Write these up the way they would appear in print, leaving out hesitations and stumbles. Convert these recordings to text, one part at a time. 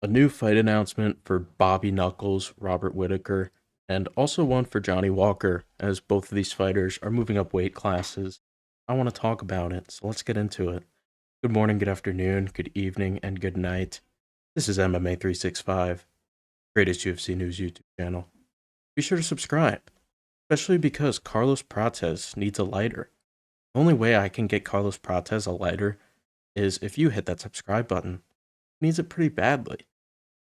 A new fight announcement for Bobby Knuckles, Robert Whittaker, and also one for Johnny Walker, as both of these fighters are moving up weight classes. I want to talk about it, so let's get into it. Good morning, good afternoon, good evening, and good night. This is MMA 365, greatest UFC news YouTube channel. Be sure to subscribe, especially because Carlos Prates needs a lighter. The only way I can get Carlos Prates a lighter is if you hit that subscribe button. He needs it pretty badly.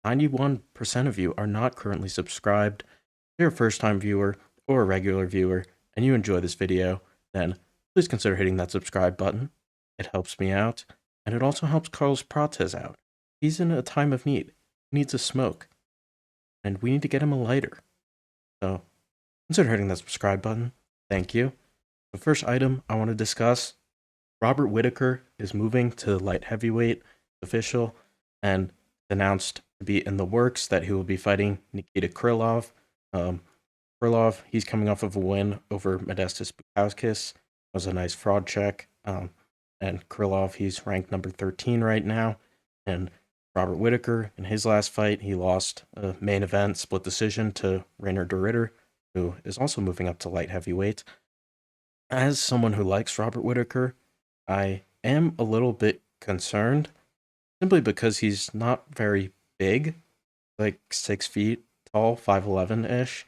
91% of you are not currently subscribed. If you're a first time viewer or a regular viewer and you enjoy this video, then please consider hitting that subscribe button. It helps me out, and it also helps Carlos Prates out. He's in a time of need. He needs a smoke, and we need to get him a lighter. So consider hitting that subscribe button. Thank you. The first item I want to discuss, Robert Whittaker is moving to light heavyweight official and announced to be in the works that he will be fighting Nikita Krylov. Krylov, he's coming off of a win over Modestas Bukauskas. Was a nice fraud check. And Krylov, he's ranked number 13 right now. And Robert Whittaker, in his last fight, he lost a main event split decision to Rainer de Ritter, who is also moving up to light heavyweight. As someone who likes Robert Whittaker, I am a little bit concerned simply because he's not very big, like 6 feet tall, 5'11 ish.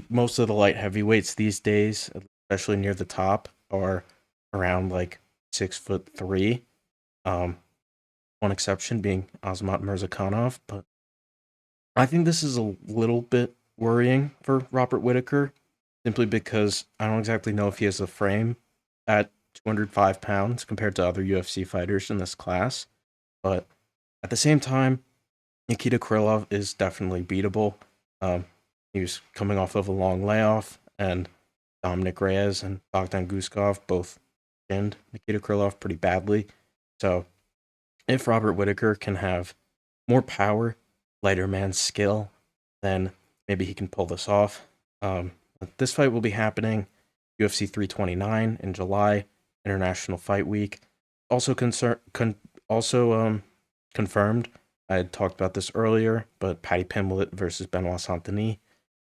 Most of the light heavyweights these days, especially near the top, are around like 6'3". One exception being Azamat Mirzakhanov, but I think this is a little bit worrying for Robert Whittaker, simply because I don't exactly know if he has a frame at 205 pounds compared to other UFC fighters in this class. But at the same time, Nikita Krylov is definitely beatable. He was coming off of a long layoff, and Dominic Reyes and Bogdan Guskov both pinned Nikita Krylov pretty badly. So if Robert Whittaker can have more power, lighter man skill, then maybe he can pull this off. This fight will be happening UFC 329 in July, International Fight Week. Also confirmed. I had talked about this earlier, but Paddy Pimblett versus Benoit Saint-Denis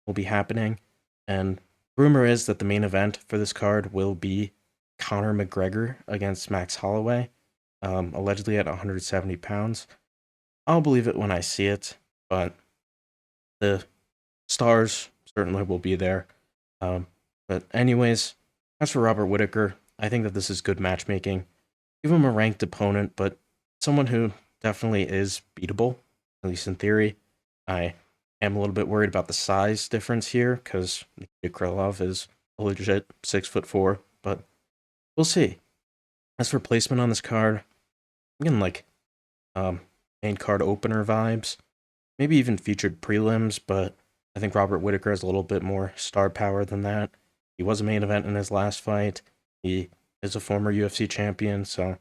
will be happening. And rumor is that the main event for this card will be Conor McGregor against Max Holloway, allegedly at 170 pounds. I'll believe it when I see it, but the stars certainly will be there. But anyways, as for Robert Whittaker, I think that this is good matchmaking. Give him a ranked opponent, but someone who definitely is beatable, at least in theory. I am a little bit worried about the size difference here, because Nikita Krylov is a legit 6'4", but we'll see. As for placement on this card, I'm getting like main card opener vibes, maybe even featured prelims, but I think Robert Whittaker has a little bit more star power than that. He was a main event in his last fight. He is a former UFC champion, so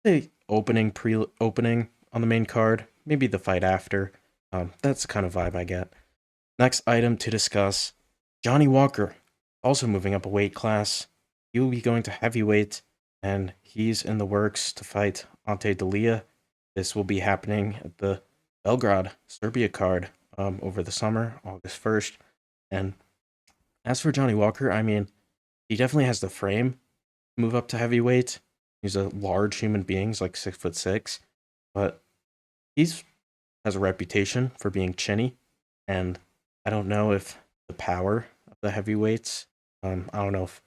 say opening on the main card, maybe the fight after. That's the kind of vibe I get. Next item to discuss, Johnny Walker, also moving up a weight class. He will be going to heavyweight, and he's in the works to fight Ante Della. This will be happening at the Belgrade, Serbia card over the summer, August 1st. And as for Johnny Walker, I mean, he definitely has the frame to move up to heavyweight. He's a large human being, he's like 6'6", but he's has a reputation for being chinny, and I don't know if the power of the heavyweights, I don't know if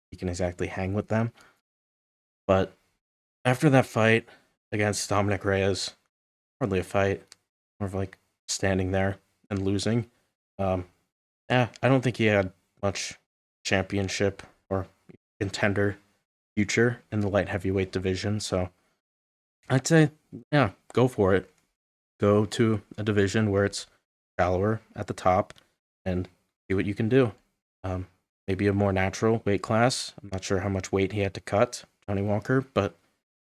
he can exactly hang with them. But after that fight against Dominic Reyes, hardly a fight, more of like standing there and losing. I don't think he had much championship or contender future in the light heavyweight division. So I'd say, yeah, go for it. Go to a division where it's shallower at the top and see what you can do. Maybe a more natural weight class. I'm not sure how much weight he had to cut, Johnny Walker, but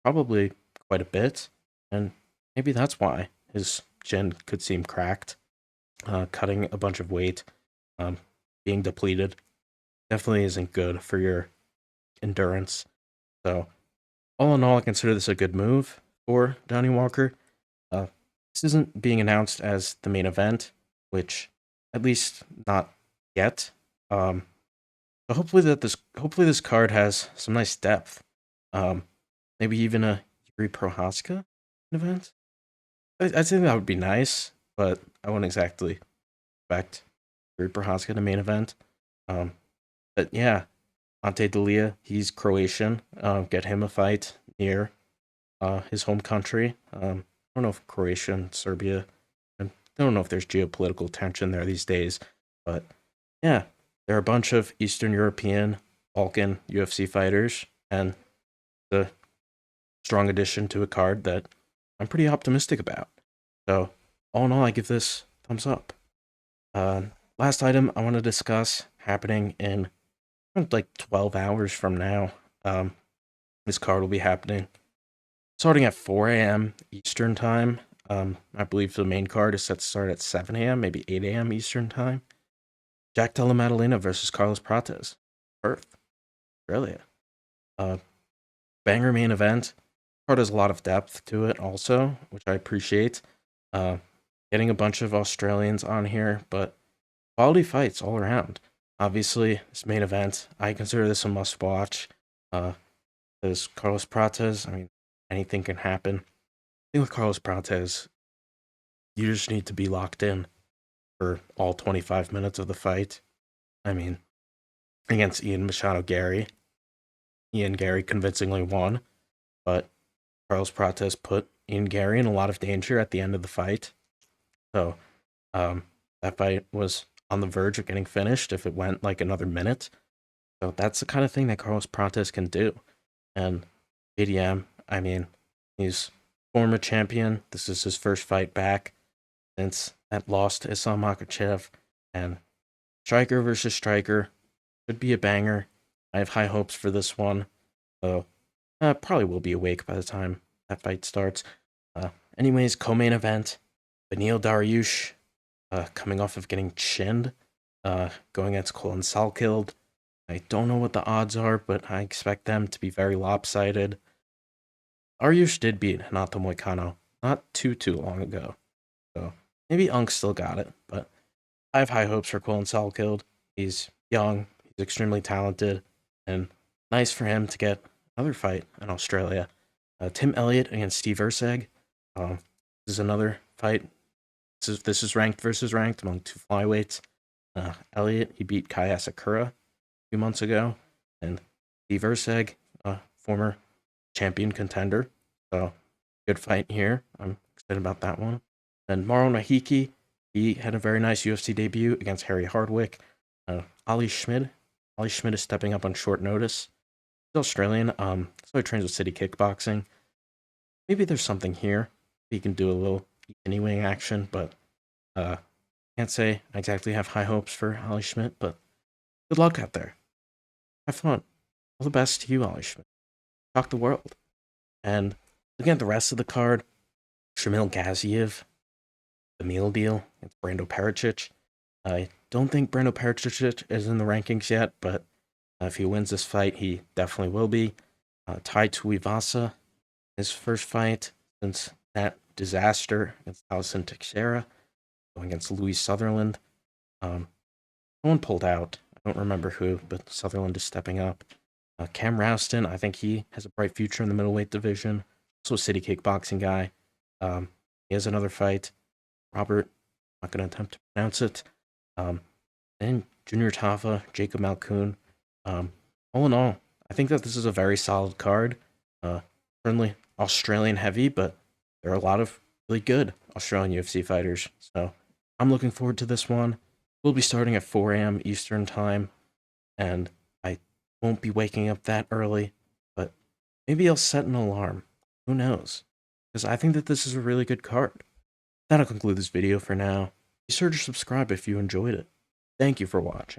probably quite a bit. And maybe that's why his chin could seem cracked. Cutting a bunch of weight, being depleted, definitely isn't good for your endurance. So, all in all, I consider this a good move for Johnny Walker. This isn't being announced as the main event, which at least not yet. But hopefully this card has some nice depth. Um, Maybe even a Yuri Prohaska event. I think that would be nice, but I wouldn't exactly expect Yuri Prohaska to main event. Um, but yeah, Ante Delia, he's Croatian. Get him a fight near his home country. I don't know if Croatia and Serbia. I don't know if there's geopolitical tension there these days, but yeah, there are a bunch of Eastern European, Balkan UFC fighters, and the strong addition to a card that I'm pretty optimistic about. So, all in all, I give this thumbs up. Uh, Last item I want to discuss happening in like 12 hours from now. This card will be happening starting at 4 a.m. Eastern time. I believe the main card is set to start at 7 a.m., maybe 8 a.m. Eastern time. Jack Della Maddalena versus Carlos Prates, Perth, Australia. Uh, Banger main event. Card has a lot of depth to it, also, which I appreciate. Uh, Getting a bunch of Australians on here, but quality fights all around. Obviously, this main event, I consider this a must watch. There's Carlos Prates. I mean, anything can happen. I think with Carlos Prates, you just need to be locked in for all 25 minutes of the fight. I mean, against Ian Machado Gary, Ian Gary convincingly won, but Carlos Prates put Ian Gary in a lot of danger at the end of the fight. So that fight was on the verge of getting finished if it went like another minute. So that's the kind of thing that Carlos Prates can do. And ADM, I mean, he's former champion. This is his first fight back since that loss to Islam Makhachev. And striker versus striker should be a banger. I have high hopes for this one. So probably will be awake by the time that fight starts. Anyways, co-main event. Beneil Dariush, coming off of getting chinned, going against Colin Salkeld. I don't know what the odds are, but I expect them to be very lopsided. Dariush did beat Renato Moicano not too long ago, so maybe Unk still got it, but I have high hopes for Colin Salkeld. He's young, he's extremely talented, and nice for him to get another fight in Australia. Tim Elliott against Steve Erceg. This is another fight. This is ranked versus ranked among two flyweights. Elliott, he beat Kai Asakura a few months ago, and Steve Erceg, former champion contender. So good fight here. I'm excited about that one. And Mauro Nahiki, he had a very nice UFC debut against Harry Hardwick. Ali Schmid is stepping up on short notice. He's Australian. So he trains with City Kickboxing. Maybe there's something here. He can do a little anyway action, but can't say I exactly have high hopes for Ali Schmidt, but good luck out there. Have fun. All the best to you, Ali Schmidt. Talk the world. And looking at the rest of the card, Shamil Gaziev, the meal deal against Brando Pericic. I don't think Brando Pericic is in the rankings yet, but if he wins this fight, he definitely will be. Tai Tuivasa, his first fight since that disaster against Alison Teixeira, going against Louis Sutherland. Someone pulled out. I don't remember who, but Sutherland is stepping up. Cam Rouston, I think he has a bright future in the middleweight division. Also a City Kickboxing guy. He has another fight. Robert, I'm not going to attempt to pronounce it. And Junior Tafa, Jacob Malkoon. All in all, I think that this is a very solid card. Certainly Australian heavy, but there are a lot of really good Australian UFC fighters. So I'm looking forward to this one. We'll be starting at 4 a.m. Eastern time, and I won't be waking up that early, but maybe I'll set an alarm. Who knows? Because I think that this is a really good card. That'll conclude this video for now. Be sure to subscribe if you enjoyed it. Thank you for watching.